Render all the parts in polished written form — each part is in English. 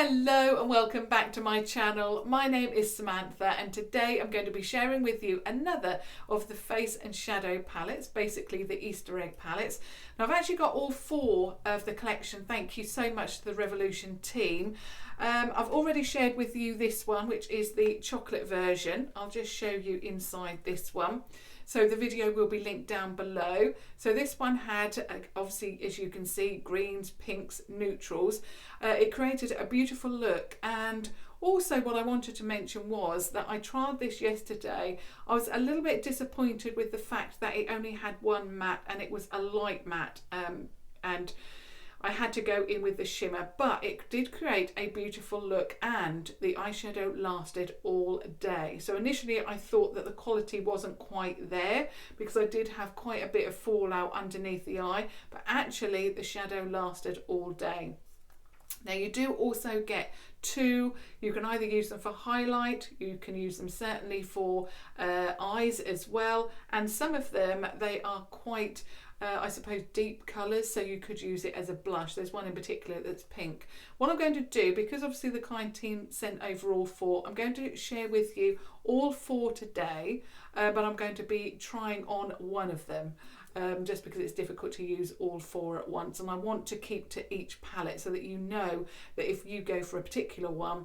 Hello and welcome back to my channel. My name is Samantha and today I'm going to be sharing with you another of the face and shadow palettes, basically the Easter egg palettes. Now I've actually got all four of the collection. Thank you so much to the Revolution team. I've already shared with you this one, which is the chocolate version. I'll just show you inside this one. So the video will be linked down below. So this one had, obviously, as you can see, greens, pinks, neutrals. It created a beautiful look. And also what I wanted to mention was that I tried this yesterday. I was a little bit disappointed with the fact that it only had one matte and it was a light matte. And I had to go in with the shimmer, but it did create a beautiful look and the eyeshadow lasted all day. So initially I thought that the quality wasn't quite there because I did have quite a bit of fallout underneath the eye, but actually the shadow lasted all day. Now you do also get two. You can either use them for highlight, you can use them certainly for eyes as well, and some of them, they are quite I suppose deep colours, so you could use it as a blush. There's one in particular that's pink. What I'm going to do, because obviously the kind team sent over all four, I'm going to share with you all four today, but I'm going to be trying on one of them. Just because it's difficult to use all four at once, and I want to keep to each palette so that you know that if you go for a particular one,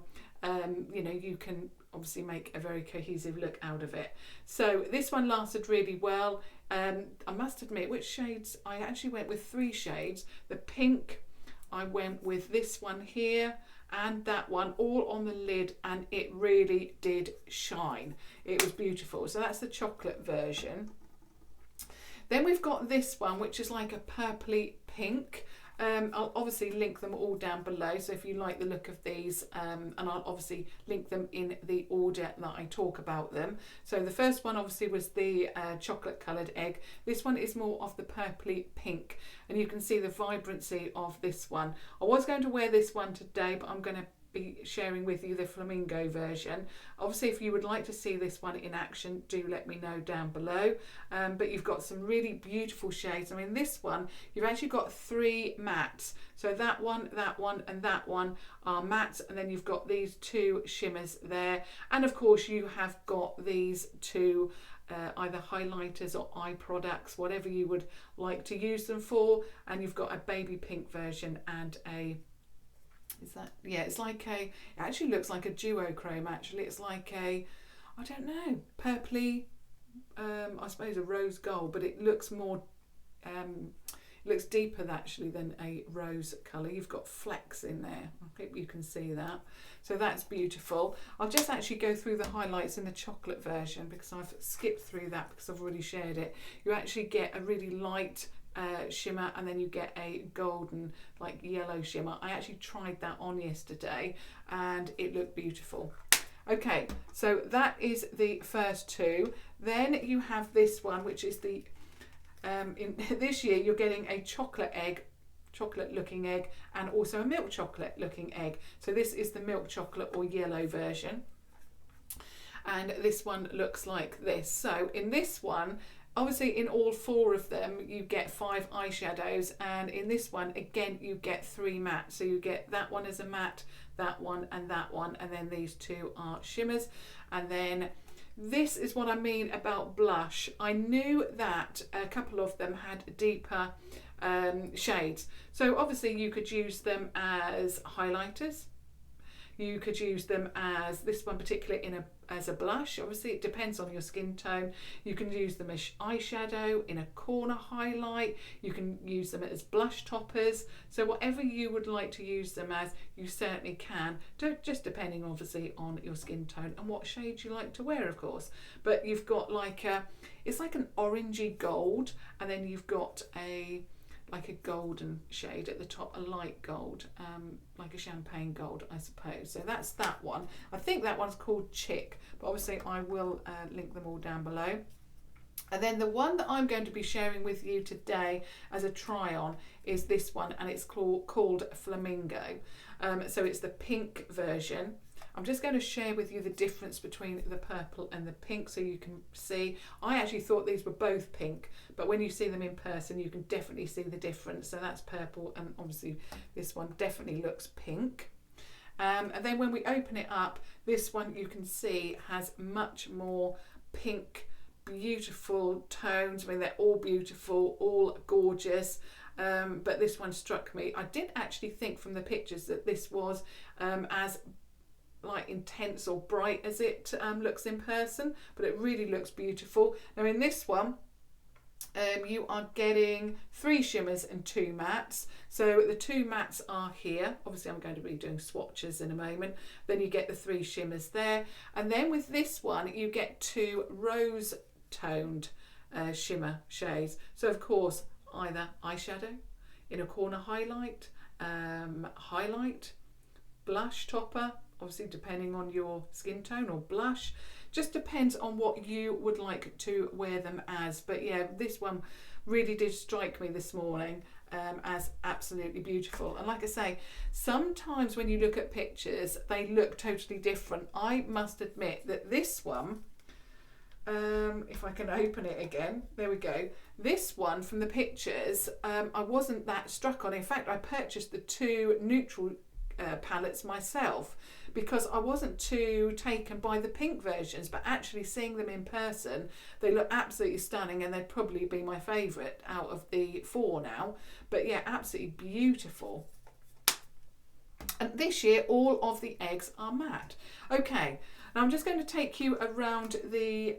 you know, you can obviously make a very cohesive look out of it. So this one lasted really well. I must admit, which shades, I actually went with three shades. The pink, I went with this one here and that one, all on the lid, and it really did shine. It was beautiful. So that's the chocolate version. Then we've got this one, which is like a purpley pink. I'll obviously link them all down below, so if you like the look of these, and I'll obviously link them in the order that I talk about them. So the first one obviously was the chocolate coloured egg. This one is more of the purpley pink, and you can see the vibrancy of this one. I was going to wear this one today, but I'm going to be sharing with you the Flamingo version. Obviously, if you would like to see this one in action, do let me know down below. But you've got some really beautiful shades. I mean, this one, you've actually got three mattes. So that one, and that one are mattes, and then you've got these two shimmers there. And of course, you have got these two either highlighters or eye products, whatever you would like to use them for. And you've got a baby pink version and a, is that, yeah, it's like a, it actually looks like a duochrome actually. It's like a, I don't know, purpley, I suppose a rose gold, but it looks more, it looks deeper actually than a rose colour. You've got flecks in there. I hope you can see that. So that's beautiful. I'll just actually go through the highlights in the chocolate version because I've skipped through that because I've already shared it. You actually get a really light shimmer, and then you get a golden, like yellow shimmer. I actually tried that on yesterday and it looked beautiful. Okay, so that is the first two. Then you have this one, which is the in this year you're getting a chocolate looking egg, and also a milk chocolate looking egg. So this is the milk chocolate or yellow version, and this one looks like this. So in this one, obviously in all four of them you get 5 eyeshadows, and in this one again you get 3 mattes. So you get that one as a matte, that one, and then these two are shimmers. And then this is what I mean about blush. I knew that a couple of them had deeper shades, so obviously you could use them as highlighters. You could use them as, this one particularly, as a blush. Obviously it depends on your skin tone. You can use them as eyeshadow, in a corner highlight. You can use them as blush toppers. So whatever you would like to use them as, you certainly can. Just depending obviously on your skin tone and what shade you like to wear, of course. But you've got like a, it's like an orangey gold, and then you've got a, like a golden shade at the top, a light gold, like a champagne gold, I suppose. So that's that one. I think that one's called Chick, but obviously I will link them all down below. And then the one that I'm going to be sharing with you today as a try on is this one, and it's called Flamingo. So it's the pink version. I'm just going to share with you the difference between the purple and the pink so you can see. I actually thought these were both pink, but when you see them in person you can definitely see the difference. So that's purple, and obviously this one definitely looks pink. And then when we open it up, this one you can see has much more pink, beautiful tones. I mean, they're all beautiful, all gorgeous. But this one struck me. I didn't actually think from the pictures that this was as like intense or bright as it looks in person, but it really looks beautiful. Now in this one, you are getting 3 shimmers and 2 mattes. So the 2 mattes are here. Obviously I'm going to be doing swatches in a moment. Then you get the 3 shimmers there. And then with this one, you get 2 rose toned shimmer shades. So of course, either eyeshadow, inner corner highlight, highlight, blush topper, obviously depending on your skin tone, or blush. Just depends on what you would like to wear them as. But yeah, this one really did strike me this morning as absolutely beautiful. And like I say, sometimes when you look at pictures, they look totally different. I must admit that this one, if I can open it again, there we go. This one from the pictures, I wasn't that struck on. In fact, I purchased the 2 neutral palettes myself because I wasn't too taken by the pink versions, but actually seeing them in person, they look absolutely stunning, and they'd probably be my favourite out of the 4 now. But yeah, absolutely beautiful. And this year all of the eggs are matte. Okay, now I'm just going to take you around the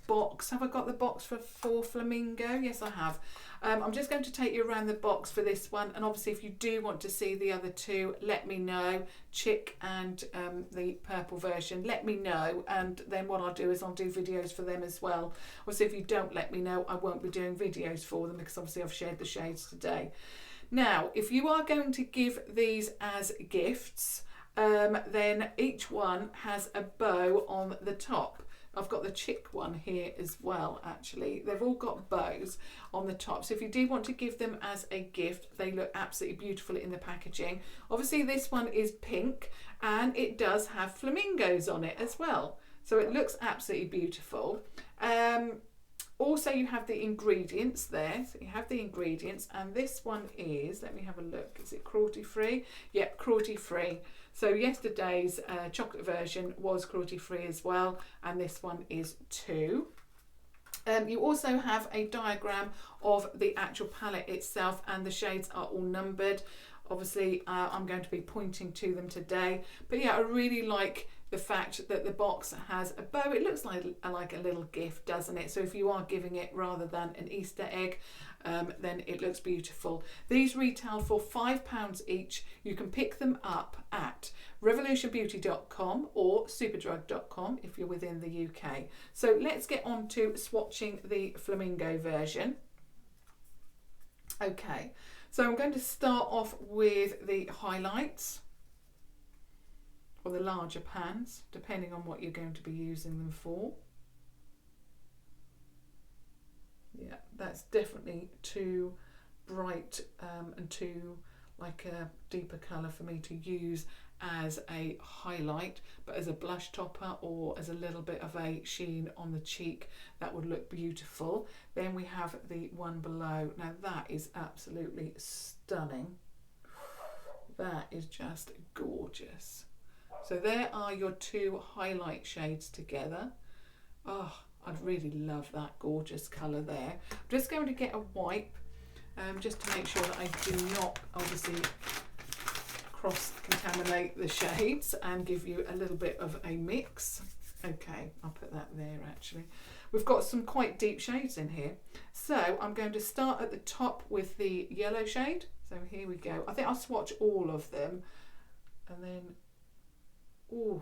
box. Have I got the box for Flamingo? Yes, I have. I'm just going to take you around the box for this one, and obviously if you do want to see the other 2, let me know. Chick and the purple version, let me know, and then what I'll do is I'll do videos for them as well. Obviously if you don't let me know, I won't be doing videos for them, because obviously I've shared the shades today. Now if you are going to give these as gifts, then each one has a bow on the top. I've got the Chick one here as well, actually. They've all got bows on the top. So if you do want to give them as a gift, they look absolutely beautiful in the packaging. Obviously this one is pink, and it does have flamingos on it as well. So it looks absolutely beautiful. Also you have the ingredients there. So you have the ingredients, and this one is, let me have a look, is it cruelty free? Yep, cruelty free. So yesterday's chocolate version was cruelty free as well, and this one is too. You also have a diagram of the actual palette itself, and the shades are all numbered. Obviously I'm going to be pointing to them today, but yeah, I really like the fact that the box has a bow. It looks like a little gift, doesn't it? So if you are giving it rather than an Easter egg, then it looks beautiful. These retail for £5 each. You can pick them up at revolutionbeauty.com or superdrug.com if you're within the UK. So let's get on to swatching the Flamingo version. Okay, so I'm going to start off with the highlights, or the larger pans, depending on what you're going to be using them for. Yeah, that's definitely too bright and too like a deeper colour for me to use as a highlight, but as a blush topper or as a little bit of a sheen on the cheek, that would look beautiful. Then we have the one below. Now that is absolutely stunning. That is just gorgeous. So there are your 2 highlight shades together. Oh, I'd really love that gorgeous colour there. I'm just going to get a wipe just to make sure that I do not obviously cross-contaminate the shades and give you a little bit of a mix. Okay, I'll put that there actually. We've got some quite deep shades in here. So I'm going to start at the top with the yellow shade. So here we go. I think I'll swatch all of them, and then, ooh.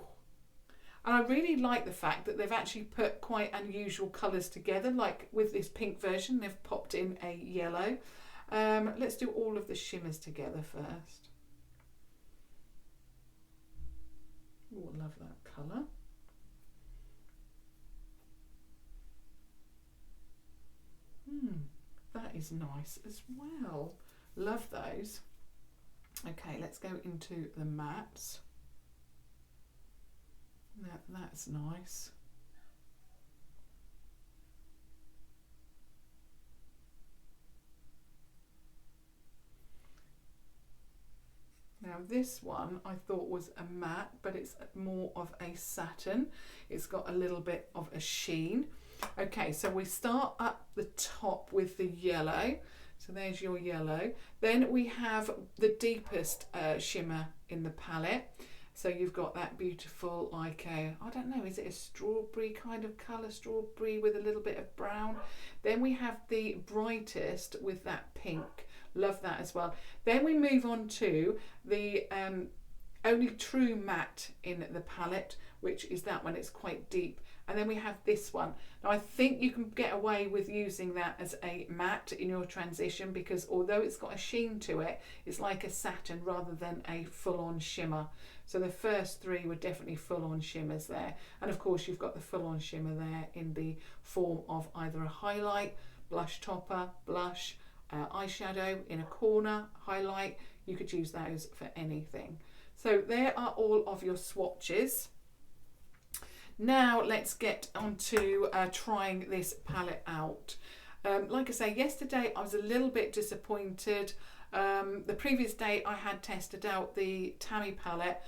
And I really like the fact that they've actually put quite unusual colours together, like with this pink version, they've popped in a yellow. Let's do all of the shimmers together first. Oh, I love that colour. That is nice as well. Love those. Okay, let's go into the mattes. That's nice. Now this one I thought was a matte, but it's more of a satin. It's got a little bit of a sheen. Okay, so we start up the top with the yellow. So there's your yellow. Then we have the deepest shimmer in the palette. So you've got that beautiful, like a, I don't know, is it a strawberry kind of colour? Strawberry with a little bit of brown. Then we have the brightest with that pink. Love that as well. Then we move on to the only true matte in the palette, which is that one. It's quite deep. And then we have this one. Now I think you can get away with using that as a matte in your transition, because although it's got a sheen to it, it's like a satin rather than a full-on shimmer. So the first three were definitely full-on shimmers there. And of course you've got the full-on shimmer there in the form of either a highlight, blush topper, blush, eyeshadow in a corner, highlight. You could use those for anything. So there are all of your swatches. Now let's get on to trying this palette out. Like I say, yesterday I was a little bit disappointed. The previous day I had tested out the Tammy palette,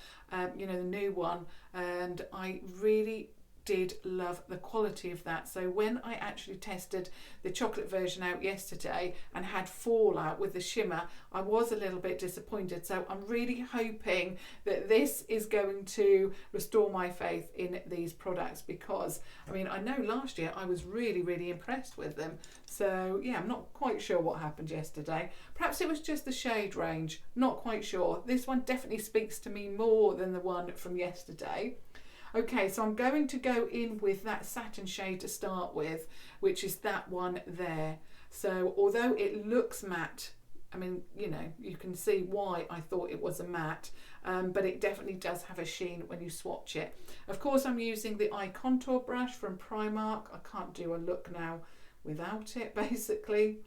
you know, the new one, and I really did love the quality of that. So when I actually tested the chocolate version out yesterday and had fallout with the shimmer, I was a little bit disappointed. So I'm really hoping that this is going to restore my faith in these products, because I mean, I know last year I was really impressed with them. So yeah, I'm not quite sure what happened yesterday. Perhaps it was just the shade range, not quite sure. This one definitely speaks to me more than the one from yesterday. Okay, so I'm going to go in with that satin shade to start with, which is that one there. So although it looks matte, I mean, you know, you can see why I thought it was a matte, but it definitely does have a sheen when you swatch it. Of course, I'm using the eye contour brush from Primark. I can't do a look now without it, basically.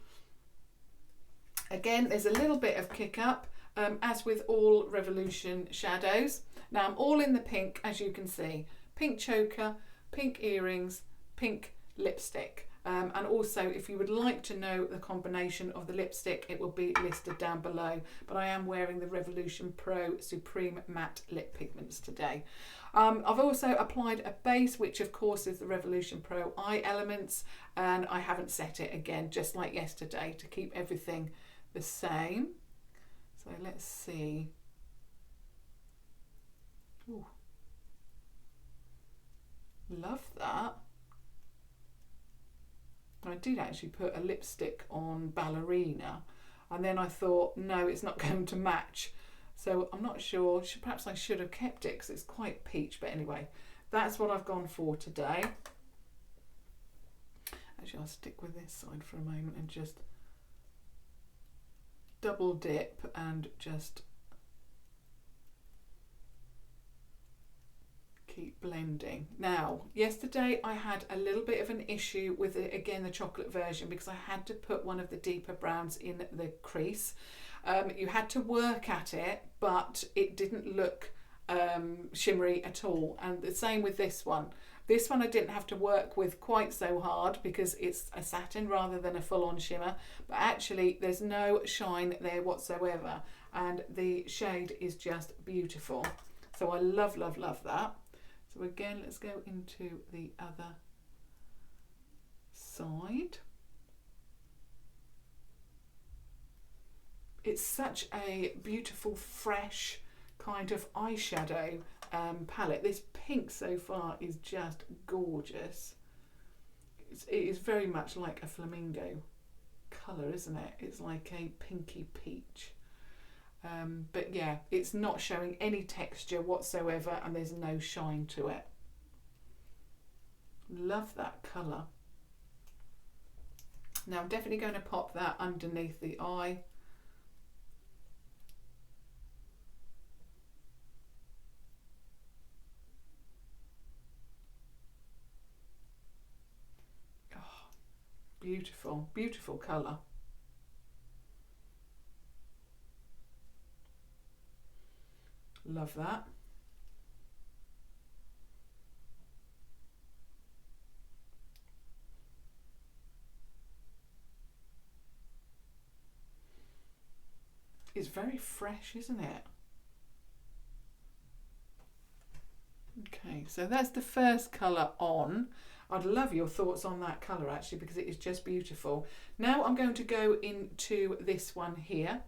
Again, there's a little bit of kick up, as with all Revolution shadows. Now I'm all in the pink, as you can see. Pink choker, pink earrings, pink lipstick. And also, if you would like to know the combination of the lipstick, it will be listed down below. But I am wearing the Revolution Pro Supreme Matte Lip Pigments today. I've also applied a base, which of course is the Revolution Pro Eye Elements, and I haven't set it again, just like yesterday, to keep everything the same. So let's see. Ooh. Love that. I did actually put a lipstick on Ballerina, and then I thought, no, it's not going to match. So I'm not sure. Perhaps I should have kept it because it's quite peach. But anyway, that's what I've gone for today. Actually, I'll stick with this side for a moment and just double dip and just keep blending. Now, yesterday I had a little bit of an issue with it, again, the chocolate version, because I had to put one of the deeper browns in the crease. You had to work at it, but it didn't look shimmery at all. And the same with this one. This one I didn't have to work with quite so hard because it's a satin rather than a full-on shimmer, but actually there's no shine there whatsoever, and the shade is just beautiful. So I love that. So again, let's go into the other side. It's such a beautiful, fresh kind of eyeshadow palette. This pink so far is just gorgeous. It is very much like a Flamingo colour, isn't it? It's like a pinky peach. But yeah, it's not showing any texture whatsoever, and there's no shine to it. Love that colour. Now I'm definitely going to pop that underneath the eye. Oh, beautiful, beautiful colour. Love that. It's very fresh, isn't it? Okay, so that's the first colour on. I'd love your thoughts on that colour actually, because it is just beautiful. Now I'm going to go into this one here.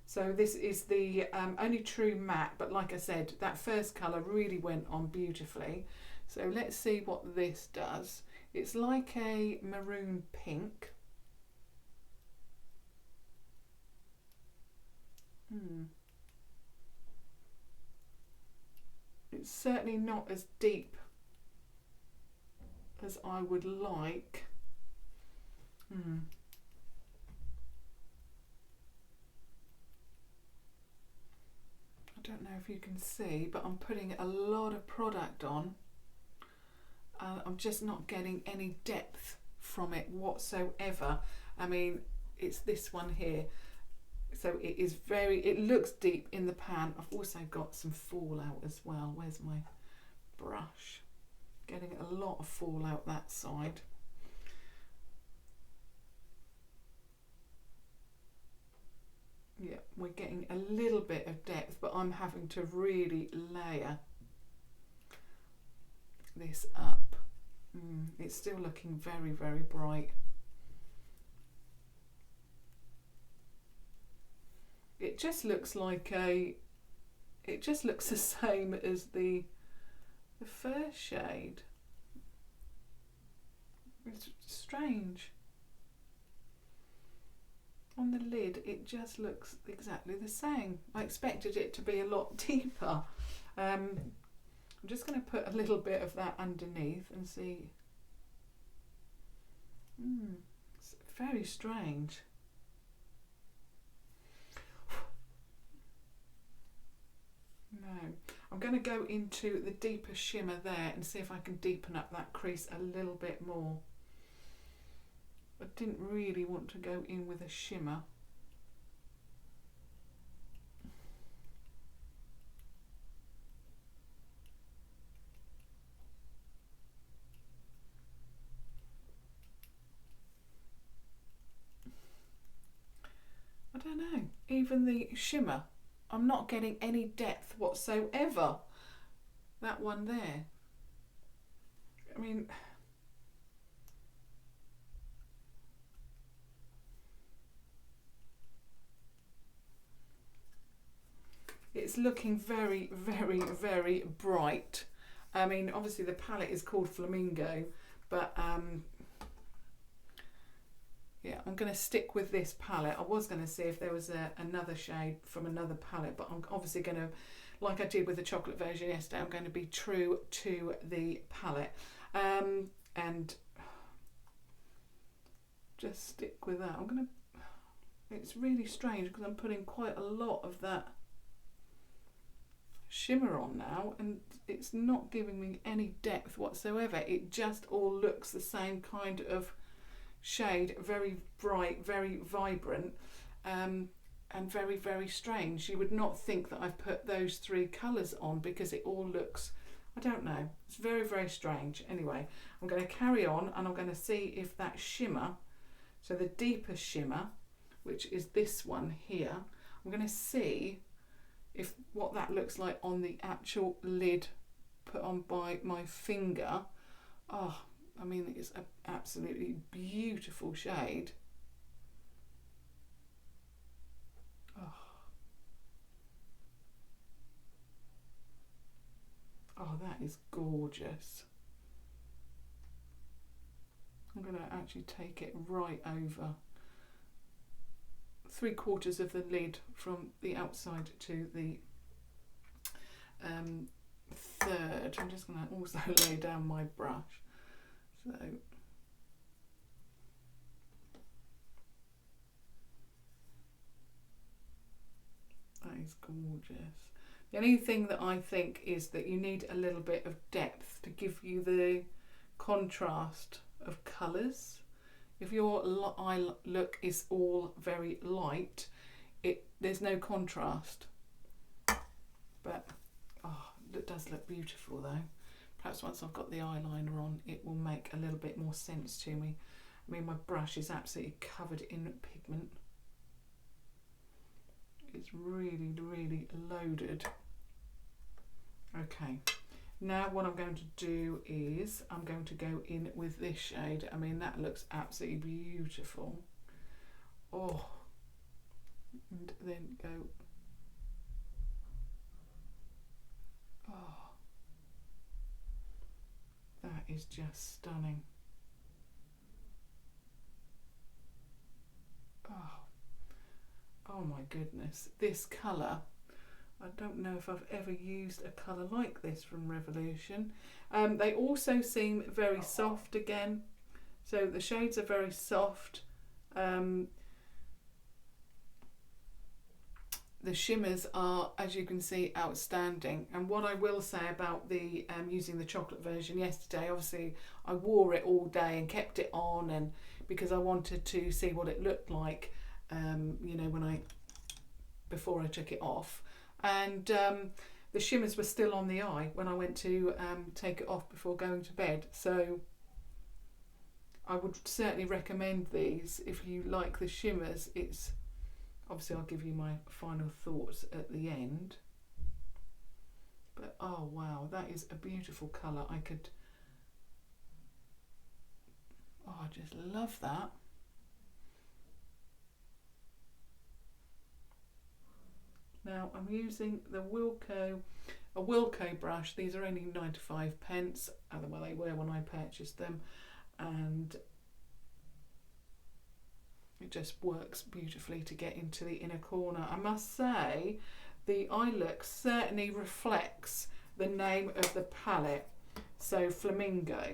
So this is the only true matte, but like I said, that first colour really went on beautifully. So let's see what this does. It's like a maroon pink. It's certainly not as deep as I would like. I don't know if you can see, but I'm putting a lot of product on. I'm just not getting any depth from it whatsoever. I mean, it's this one here. So it is it looks deep in the pan. I've also got some fallout as well. Where's my brush? Getting a lot of fallout that side. Yeah, we're getting a little bit of depth, but I'm having to really layer this up. It's still looking very, very bright. It just looks like it just looks the same as the first shade. It's strange. On the lid it just looks exactly the same. I expected it to be a lot deeper. I'm just going to put a little bit of that underneath and see. It's very strange. No, I'm going to go into the deeper shimmer there and see if I can deepen up that crease a little bit more. I didn't really want to go in with a shimmer. I don't know, even the shimmer, I'm not getting any depth whatsoever. That one there. I mean, it's looking very, very, very bright. I mean, obviously the palette is called Flamingo, but yeah, I'm going to stick with this palette. I was going to see if there was another shade from another palette, but I'm obviously going to, like I did with the chocolate version yesterday, I'm going to be true to the palette and just stick with that. It's really strange because I'm putting quite a lot of that shimmer on now and it's not giving me any depth whatsoever. It just all looks the same kind of shade, very bright, very vibrant, and very, very strange. You would not think that I've put those three colours on because it all looks, I don't know, it's very, very strange. Anyway, I'm going to carry on and I'm going to see if that shimmer, so the deeper shimmer, which is this one here, I'm going to see if what that looks like on the actual lid put on by my finger. Oh, I mean, it's an absolutely beautiful shade. Oh, that is gorgeous. I'm going to actually take it right over 3/4 of the lid from the outside to the third. I'm just going to also lay down my brush. So that is gorgeous. The only thing that I think is that you need a little bit of depth to give you the contrast of colours. If your eye look is all very light, there's no contrast. But oh, it does look beautiful though. Perhaps once I've got the eyeliner on, it will make a little bit more sense to me. I mean, my brush is absolutely covered in pigment. It's really, really loaded. Okay, Now what I'm going to do is I'm going to go in with this shade. I mean, that looks absolutely beautiful. Oh, and then go, oh, that is just stunning. Oh, oh my goodness, this colour, I don't know if I've ever used a colour like this from Revolution. They also seem very soft again, so the shades are very soft. The shimmers are, as you can see, outstanding. And what I will say about the using the chocolate version yesterday, obviously I wore it all day and kept it on, and because I wanted to see what it looked like, you know, before I took it off. And the shimmers were still on the eye when I went to take it off before going to bed. So I would certainly recommend these if you like the shimmers. It's obviously, I'll give you my final thoughts at the end. But oh wow, that is a beautiful colour. I just love that. Now I'm using the a Wilko brush. These are only 95p. Well, they were when I purchased them, and it just works beautifully to get into the inner corner. I must say, the eye look certainly reflects the name of the palette, so Flamingo.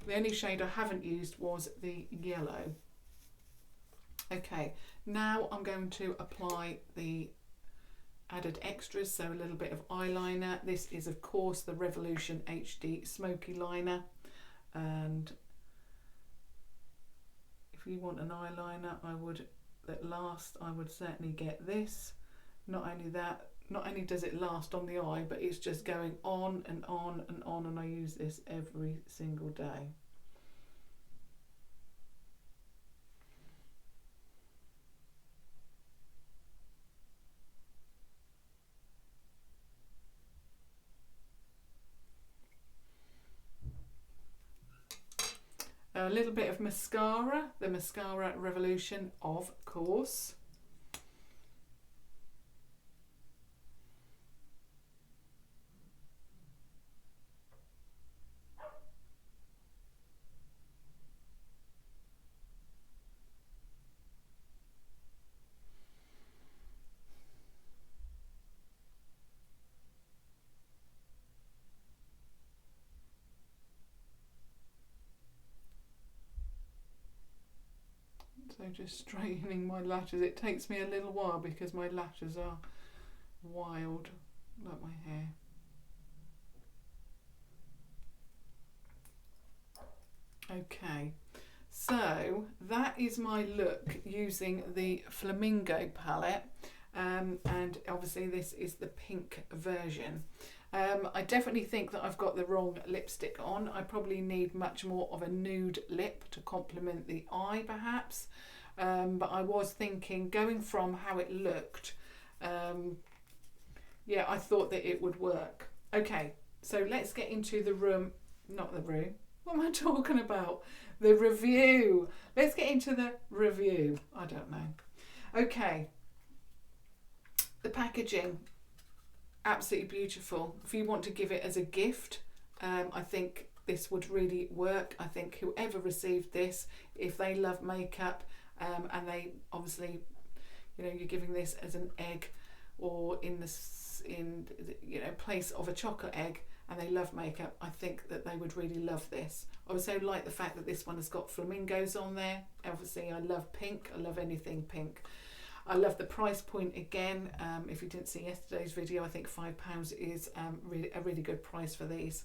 The only shade I haven't used was the yellow. Okay, now I'm going to apply the added extras, so a little bit of eyeliner. This is of course the Revolution HD Smoky liner, and if you want an eyeliner, I would certainly get this. Not only does it last on the eye, but it's just going on and on and on, and I use this every single day. A little bit of mascara, the Mascara Revolution, of course. So just straightening my lashes. It takes me a little while because my lashes are wild, like my hair. Okay, so that is my look using the Flamingo palette, and obviously this is the pink version. I definitely think that I've got the wrong lipstick on. I probably need much more of a nude lip to complement the eye perhaps, but I was thinking, going from how it looked, yeah, I thought that it would work. Okay, so let's get into the room, not the room, what am I talking about? The review. Let's get into the review. I don't know. Okay, the packaging, absolutely beautiful. If you want to give it as a gift, I think this would really work. I think whoever received this, if they love makeup, and they obviously, you know, you're giving this as an egg, or in place of a chocolate egg, and they love makeup, I think that they would really love this. I also like the fact that this one has got flamingos on there. Obviously I love pink, I love anything pink. I love the price point again. If you didn't see yesterday's video, I think £5 is a really good price for these,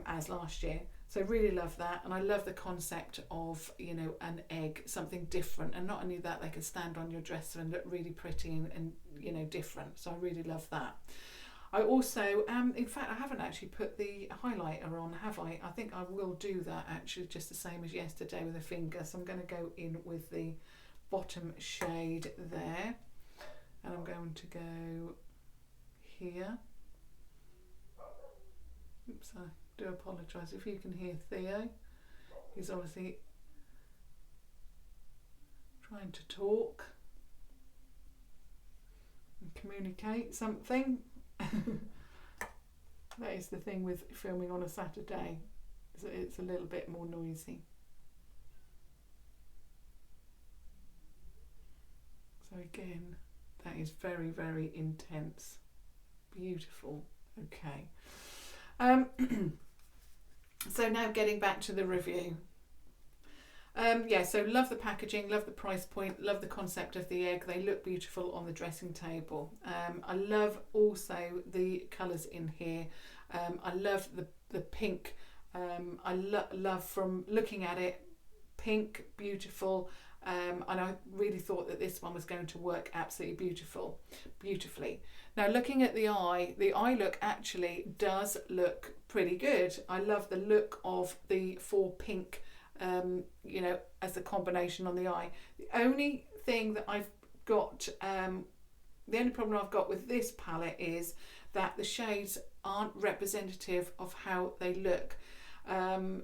as last year. So really love that, and I love the concept of, you know, an egg, something different, and not only that, they can stand on your dresser and look really pretty and you know, different. So I really love that. I also, in fact, I haven't actually put the highlighter on, have I? I think I will do that actually, just the same as yesterday with a finger. So I'm going to go in with the bottom shade there, and I'm going to go here, Oops, I do apologise if you can hear Theo. He's obviously trying to talk and communicate something. That is the thing with filming on a Saturday, it's a little bit more noisy. So again, that is very, very intense. Beautiful. Okay. So now getting back to the review. Yeah, so love the packaging, love the price point, love the concept of the egg. They look beautiful on the dressing table. I love also the colours in here. I love the pink. I love from looking at it, pink, beautiful. And I really thought that this one was going to work absolutely beautifully. Now looking at the eye look actually does look pretty good. I love the look of the 4 pink, you know, as a combination on the eye. The only thing that I've got, the only problem I've got with this palette is that the shades aren't representative of how they look.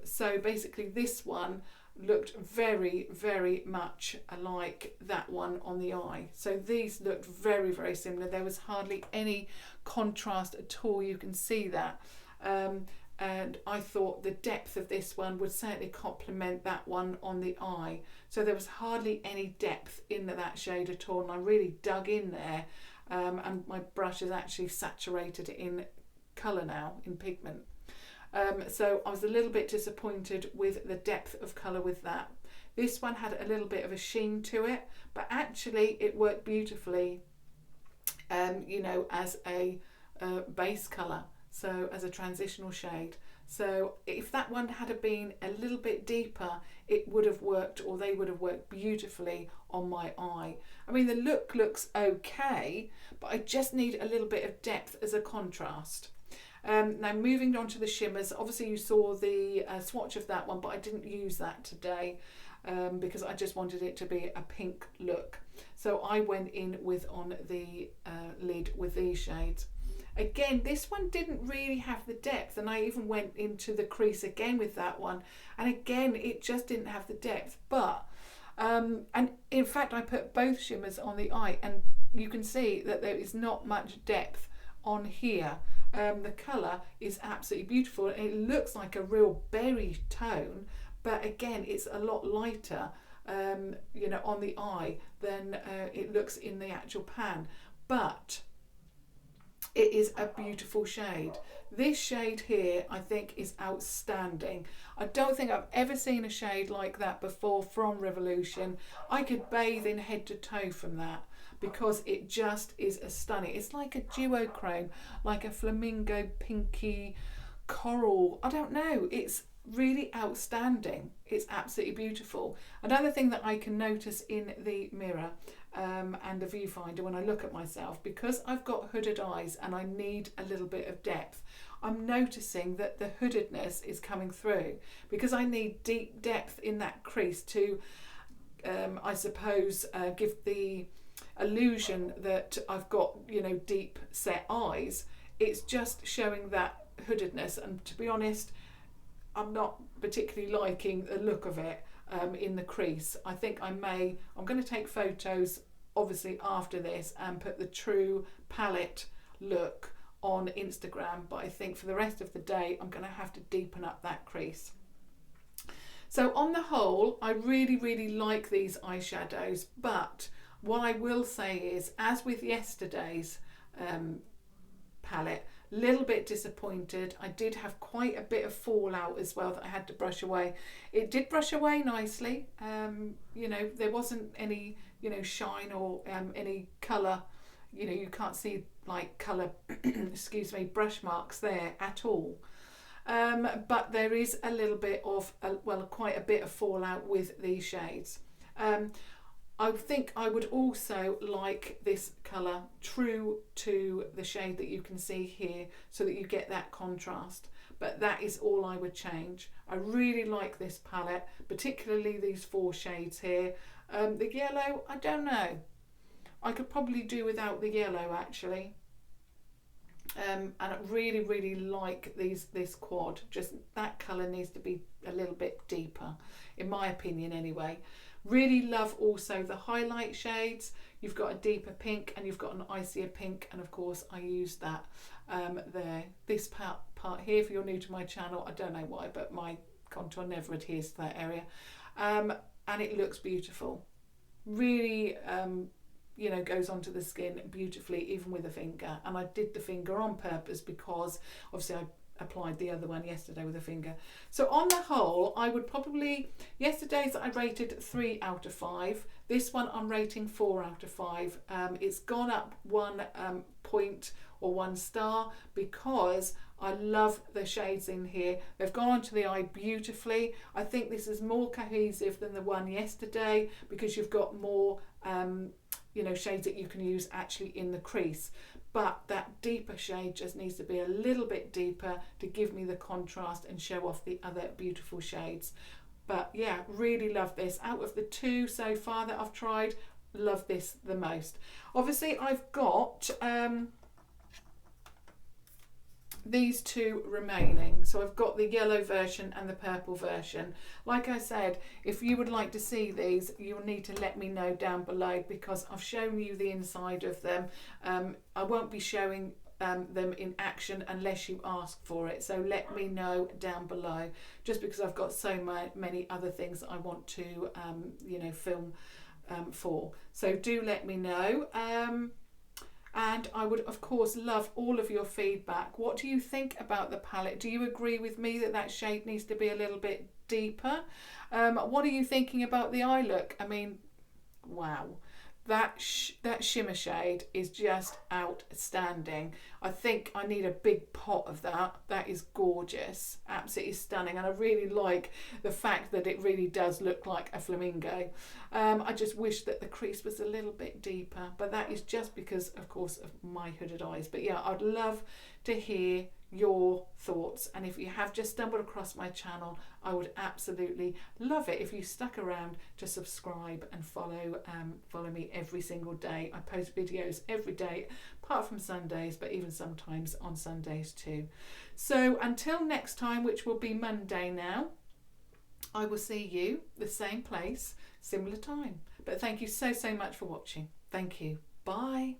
So basically this one looked very, very much like that one on the eye. So these looked very, very similar. There was hardly any contrast at all. You can see that. And I thought the depth of this one would certainly complement that one on the eye. So there was hardly any depth in that shade at all, and I really dug in there, and my brush is actually saturated in colour now, in pigment. So I was a little bit disappointed with the depth of colour with that. This one had a little bit of a sheen to it, but actually it worked beautifully, you know, as a base colour. So as a transitional shade. So if that one had been a little bit deeper, it would have worked, or they would have worked beautifully on my eye. I mean, the look looks okay, but I just need a little bit of depth as a contrast. Now moving on to the shimmers, obviously you saw the swatch of that one, but I didn't use that today because I just wanted it to be a pink look. So I went in with on the lid with these shades. Again, this one didn't really have the depth, and I even went into the crease again with that one, and again it just didn't have the depth. But and in fact I put both shimmers on the eye, and you can see that there is not much depth on here. The colour is absolutely beautiful. It looks like a real berry tone, but again it's a lot lighter, you know, on the eye than it looks in the actual pan. But it is a beautiful shade. This shade here I think is outstanding. I don't think I've ever seen a shade like that before from Revolution. I could bathe in head to toe from that, because it just is a stunning. It's like a duochrome, like a flamingo pinky coral. I don't know, it's really outstanding. It's absolutely beautiful. Another thing that I can notice in the mirror and the viewfinder when I look at myself, because I've got hooded eyes and I need a little bit of depth, I'm noticing that the hoodedness is coming through, because I need deep depth in that crease to I suppose give the illusion that I've got, you know, deep set eyes. It's just showing that hoodedness, and to be honest, I'm not particularly liking the look of it in the crease. I think I'm going to take photos obviously after this and put the true palette look on Instagram, but I think for the rest of the day I'm going to have to deepen up that crease. So on the whole, I really, really like these eyeshadows, but what I will say is, as with yesterday's palette, little bit disappointed. I did have quite a bit of fallout as well that I had to brush away. It did brush away nicely. You know, there wasn't any, you know, shine or any colour. You know, you can't see like colour, excuse me, brush marks there at all. But there is a little bit of, well, quite a bit of fallout with these shades. I think I would also like this colour true to the shade that you can see here, so that you get that contrast. But that is all I would change. I really like this palette, particularly these 4 shades here. The yellow, I don't know. I could probably do without the yellow actually. And I really like this quad. Just that colour needs to be a little bit deeper, in my opinion anyway. Really love also the highlight shades. You've got a deeper pink and you've got an icier pink, and of course I use that there. This part here, if you're new to my channel, I don't know why, but my contour never adheres to that area. And it looks beautiful. Really you know, goes onto the skin beautifully, even with a finger. And I did the finger on purpose because obviously I applied the other one yesterday with a finger. So on the whole, I would probably, yesterday's I rated 3 out of 5. This one I'm rating 4 out of 5. It's gone up 1 point or 1 star because I love the shades in here. They've gone onto the eye beautifully. I think this is more cohesive than the one yesterday because you've got more you know, shades that you can use actually in the crease. But that deeper shade just needs to be a little bit deeper to give me the contrast and show off the other beautiful shades. But yeah, really love this. Out of the 2 so far that I've tried, love this the most. Obviously I've got these 2 remaining. So I've got the yellow version and the purple version. Like I said, if you would like to see these, you'll need to let me know down below because I've shown you the inside of them. I won't be showing them in action unless you ask for it, so let me know down below, just because I've got so many other things that I want to you know, film for. So do let me know. And I would of course love all of your feedback. What do you think about the palette? Do you agree with me that that shade needs to be a little bit deeper? What are you thinking about the eye look? I mean, wow, that shimmer shade is just outstanding. I think I need a big pot of that. That is gorgeous, absolutely stunning, and I really like the fact that it really does look like a flamingo. I just wish that the crease was a little bit deeper, but that is just because of course of my hooded eyes. But yeah, I'd love to hear your thoughts, and if you have just stumbled across my channel, I would absolutely love it if you stuck around to subscribe and follow me every single day. I post videos every day apart from Sundays, but even sometimes on Sundays too. So until next time, which will be Monday now, I will see you the same place, similar time. But thank you so much for watching. Thank you. Bye.